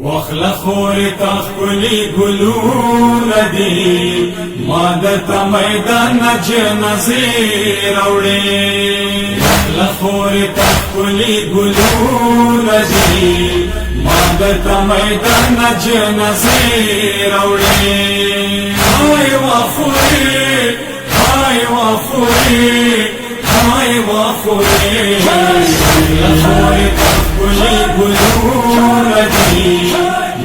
وخلا خوري تخکلی گلون دی مادت میدان جنازی روڑی وخلا خوري تخکلی گلون دی مادت میدان جنازی روڑی های وخوري های وخوري های وخوري وخلا خوري تخکلی گلون دی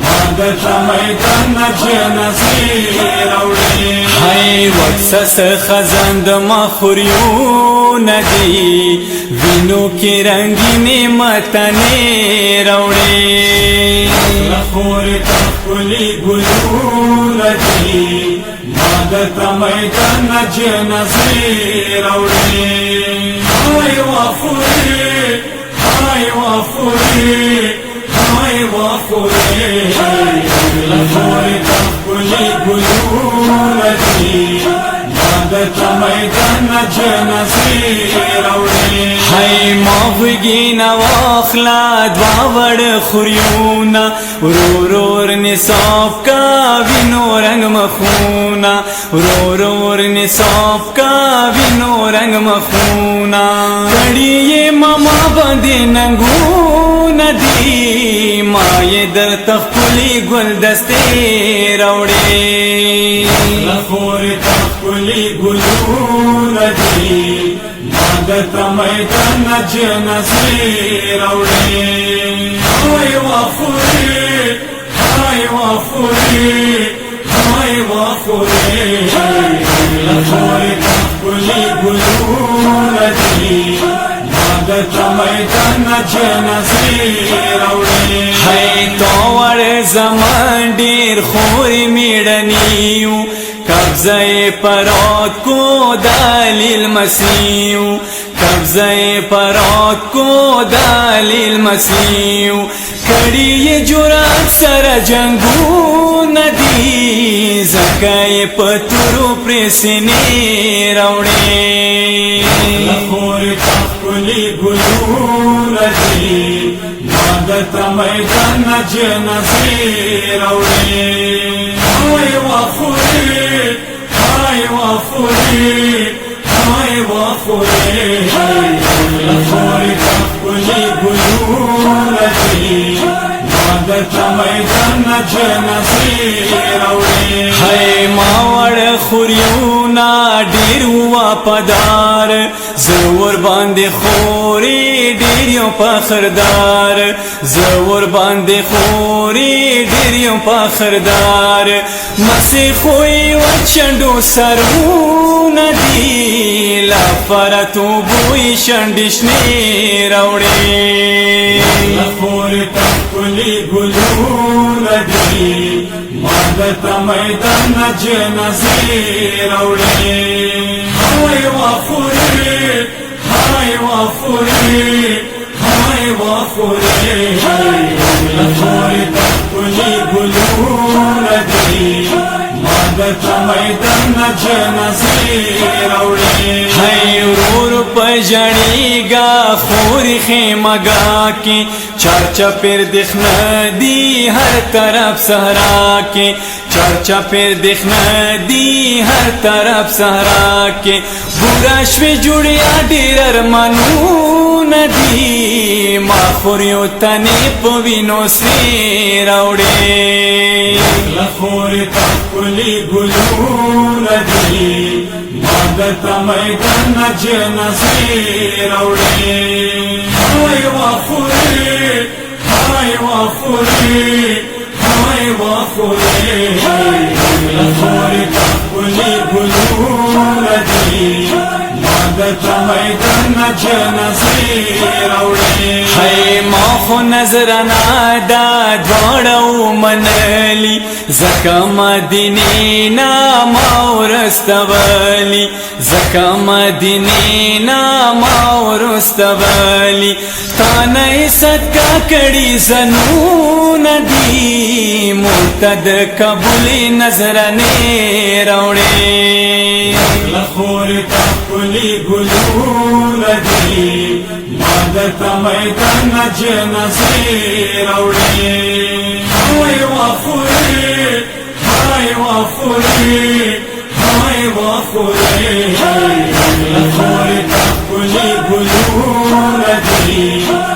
مادت میدان جنازی روڑی های وکسس خزند مخوریون دی وینو کی رنگی نعمتنی روڑی لخوری تخکلی گلون دی مادت میدان جنازی روڑی های وخوری های وخوری های وخوری لخوری تخکلی گلون دی مادت میدان جنازی روڑی های مافگی نواخلا دواوڑ خوریونا رور نصاب کا وینو رنگ مخونا رور نصاب کا وینو رنگ مخونا کڑی ماما بندی ننگو ندی مای در تخکلی گلدستی روڑی لخوری تخکلی گلون دی مادت میدان جنازی روڑی های وخوری های وخوری های وخوری لخوری تخکلی گلون دی مادت میدان جنازی روڑی های توڑ زمان دیر خوری میڑنیو قبضہ پرات کو دلیل مسیو قبضہ پرات کو دلیل مسیو کڑی جرات سر جنگو ندی زکای پترو پریسنی روڑی لخوری تخکلی گلون دی مادت میدان جنازی روڑی های وخوری های وخوری های وخوری لخوری تخکلی گلون دی مادت میدان جنازی روڑی های ماوڑ خوریونا ډیر وفادار زور باندې خوري ډیر یو فخردار زور باندې خوري ډیر یو فخردار مسی خوې وچندو سرونه دی لا فرتو بوې شندشنی راوړي لخوری تخکلی گلون دی مادت میدان جنازی روڑی های وخوری های وخوری های وخوری لخوری تخکلی گلون دی مادت میدان جنازی روڑی های ورور پجڑیگا خوری خیمگا کی چرچا پیر دکھنا دی ہر طرف صحرا کے چرچا پیر دکھنا دی ہر طرف صحرا کے برا شوی جڑیا ډیر ارمانونه دی ما خوریو تنی پوینو سی راوړي لخوری تخکلی گلون دی مادت میدان جنازی روڑی های وخوری های وخوری های وخوری لخوری تخکلی گلون دی مادت میدان جنازی روڑی های ما خو نظرنا دا دوڑو منلی زکا مدینی نا مورستولی زکا مدینی نا مورستولی تانای صدقہ کڑی زنون دی مرتد قبولی نظرنے روڑے لخوری تخکلی گلون دی مدد میدان جنازې راوړې هاي وافوري هاي وافوري هاي وافوري لخوري تخلي ګلونه دي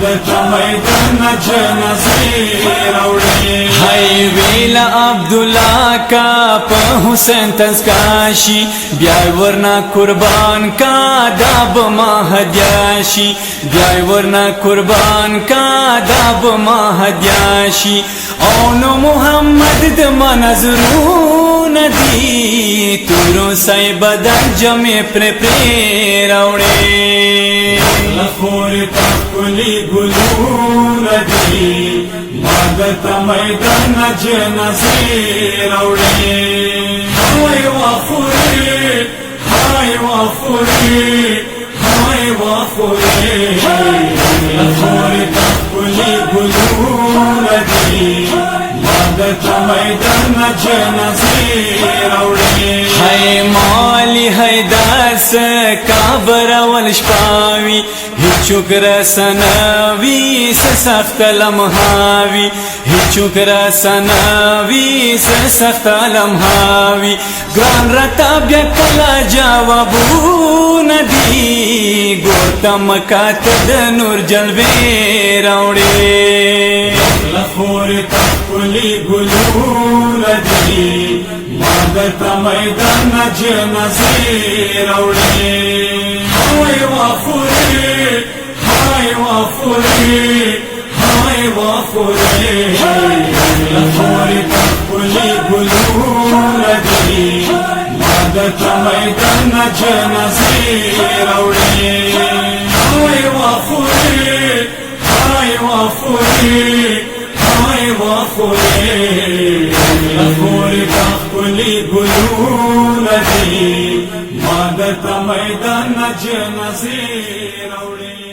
مدد میدان جنازې راوړې هاي ویلا عبدالله کا په حسین تزکاشی بیا ورنا قربان کا داب ما هدیاشی بیا ورنا قربان کا داب ما هدیاشی او نو محمد د منظرون دی تورو سای بدن جمع پر راوړې لخوري تخلي ګلونه دي مدد میدان جنازې راوړې هاي وافوري هاي وافوري هاي وافوري لخوري تخلي ګلونه دي مدد میدان جنازې راوړې هاي مالی هاي داس کابر ول شپاوی هیچوک رسناوی سخت لمحاوی هیچوک رسناوی سخت لمحاوی ګران رتا بیا کلا جوابونه دی ګورتم کات د نور جلوې راوړې لخوري تخلي ګلونه دي مدد میدان جنازې راوړې هاي وافوري هاي وافوري هاي وافوري لخوري تخلي ګلونه دي مدد میدان جنازې راوړې هاي وافوري هاي وافوري هاي وافوري لخوري تخلي ګلونه دي مدد میدان جنازې راوړې